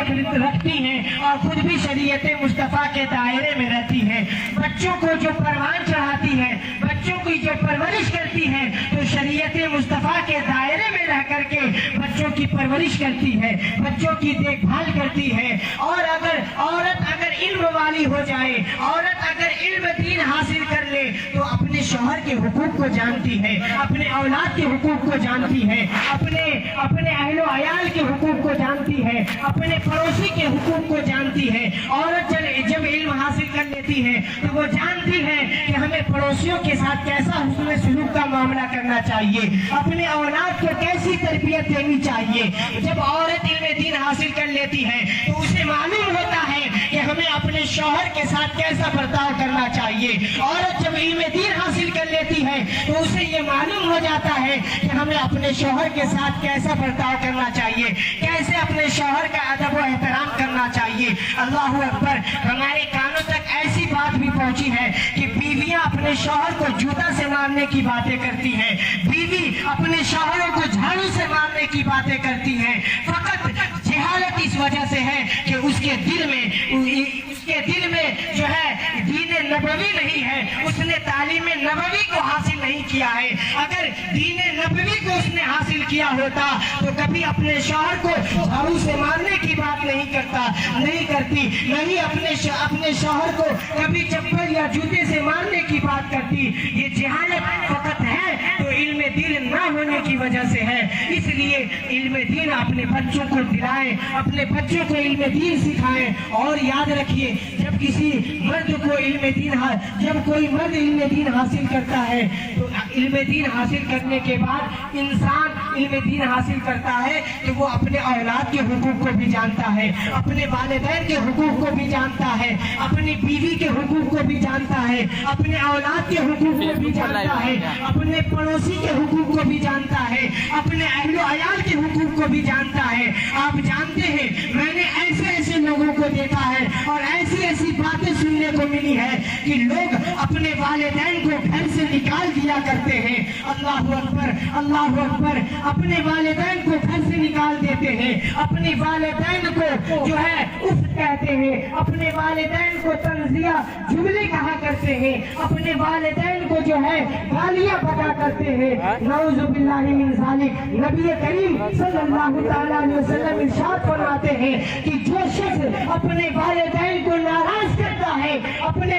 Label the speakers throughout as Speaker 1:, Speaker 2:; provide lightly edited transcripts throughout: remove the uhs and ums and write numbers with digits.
Speaker 1: تربیت رکھتی ہیں اور خود بھی شریعت مصطفیٰ کے دائرے میں رہتی ہیں. بچوں کو جو پروان چڑھاتی ہے, بچوں کی جو پرورش کرتی ہے, تو شریعت مصطفیٰ کے دائرے میں رہ کر کے بچوں کی پرورش کرتی ہے, بچوں کی دیکھ بھال کرتی ہے. اور اگر عورت علم والی ہو جائے, عورت اگر علم دین حاصل کر لے, تو اپنے شوہر کے حقوق کو جانتی ہے, اپنے اولاد کے حقوق کو جانتی ہے, اپنے اہل و عیال کے حقوق کو جانتی ہے, اپنے پڑوسی کے حقوق کو جانتی ہے. عورت جب علم حاصل کر لیتی ہے تو وہ جانتی ہے کہ ہمیں پڑوسیوں کے ساتھ کیسا حسن سلوک کا معاملہ کرنا چاہیے, اپنے اولاد کو کیسی تربیت دینی چاہیے. جب عورت علم دین حاصل کر لیتی ہے تو اسے معلوم ہوتا ہے کہ ہمیں اپنے شوہر کے ساتھ کیسا برتاؤ کرنا چاہیے. عورت جب علم دین حاصل کر لیتی ہے تو اسے یہ معلوم ہو جاتا ہے کہ ہمیں اپنے شوہر کے ساتھ کیسا برتاؤ کرنا چاہیے, کیسے اپنے شوہر کا ادب و احترام کرنا چاہیے. اللہ اکبر. ہمارے کانوں تک ایسی بات بھی پہنچی ہے کہ بیویاں اپنے شوہر کو جوتا سے مارنے کی باتیں کرتی ہیں, بیوی اپنے شوہروں کو جھاڑو سے مارنے کی باتیں کرتی ہیں. فقط جہالت اس وجہ سے ہے کہ اس کے دل میں جو ہے دین نبوی نہیں ہے, اس نے تعلیم نبوی کو حاصل نہیں کیا ہے. اگر دین نبوی کو اس نے حاصل کیا ہوتا تو کبھی اپنے شوہر کو جھاڑو سے مارنے کی بات نہیں کرتی, نہیں اپنے شوہر کو کبھی چپل یا جوتے سے مارنے کی بات کرتی. یہ جہالت فقط ہے تو علم دین نہ ہونے کی وجہ سے ہے. اس لیے علم دین اپنے بچوں کو دلائیں, اپنے بچوں کو علم دین سکھائیں. اور یاد رکھیے, جب کوئی مرد علم دین حاصل کرتا ہے تو علم دین حاصل کرنے کے بعد انسان علم دین حاصل کرتا ہے تو وہ اپنے اولاد کے حقوق کو بھی جانتا ہے, اپنے والدین کے حقوق کو بھی جانتا ہے, اپنی بیوی کے حقوق کو بھی جانتا ہے, اپنے اولاد کے حقوق کو بھی جانتا ہے, اپنے پڑوسی کے حقوق کو بھی جانتا ہے, اپنے اہل و عیال کے حقوق کو بھی جانتا ہے. آپ جانتے ہیں, میں نے ایسے لوگوں کو دیکھا ہے اور ایسی باتیں سننے کو ملی ہے کہ لوگ اپنے والدین کو گھر سے نکال دیا کرتے ہیں. اللہ اکبر, اللہ اکبر. اپنے والدین کو گھر سے نکال دیتے ہیں, اپنے والدین کو جو ہے اف کہتے ہیں, اپنے والدین کو تنزیہ جملے کہا کرتے ہیں, اپنے والدین کو جو ہے گالیاں بکا کرتے ہیں. نعوذ باللہ من ذالک. نبی کریم صلی اللہ تعالیٰ علیہ وسلم ارشاد فرماتے ہیں کہ جو شخص اپنے والدین کو ناراض کرتا ہے, اپنے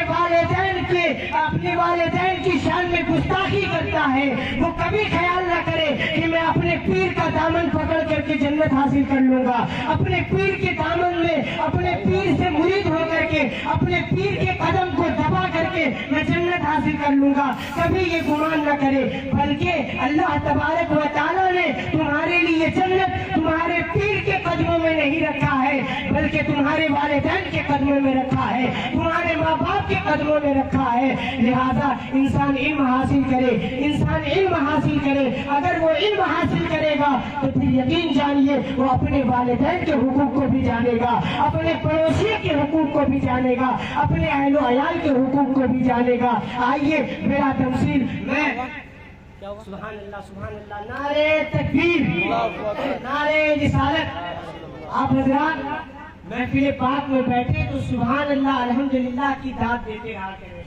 Speaker 1: والدین کی شان میں گستاخی کرتا ہے, وہ کبھی خیال نہ کرے کہ میں اپنے پیر کا دامن پکڑ کر کے جنت حاصل کر لوں گا, اپنے پیر کے دامن میں اپنے پیر سے مرید ہو کر کے اپنے پیر کے قدم کو دبا کر کے میں جنت حاصل کر لوں گا. کبھی یہ گمان نہ کرے, بلکہ اللہ تبارک و تعالیٰ نے تمہارے لیے جنت تمہارے پیر کے قدموں میں نہیں رکھا ہے, بلکہ تمہارے والدین کے قدموں میں رکھا ہے, تمہارے ماں باپ کے قدموں میں رکھا ہے. لہذا انسان علم حاصل کرے. اگر وہ علم حاصل کرے گا تو پھر یقین جانیے وہ اپنے والدین کے حقوق کو بھی جانے گا, اپنے پڑوسی کے حقوق کو بھی جانے گا, اپنے اہل و عیال کے حقوق کو بھی جانے گا. آئیے میرا تمثیل میں سبحان اللہ نعرہ تکبیر, نعرہ رسالت. آپ حضرات محفل پاک میں بیٹھے تو سبحان اللہ الحمدللہ کی داد دیتے رہا کریں,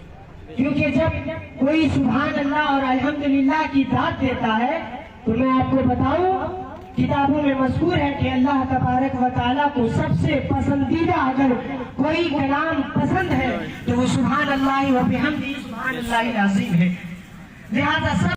Speaker 1: کیونکہ جب کوئی سبحان اللہ اور الحمدللہ کی داد دیتا ہے تو میں آپ کو بتاؤں, کتابوں میں مذکور ہے کہ اللہ تبارک و تعالیٰ کو سب سے پسندیدہ اگر کوئی کلام پسند ہے تو وہ سبحان اللہ و بحمدہ سبحان اللہ العظیم ہے. لہذا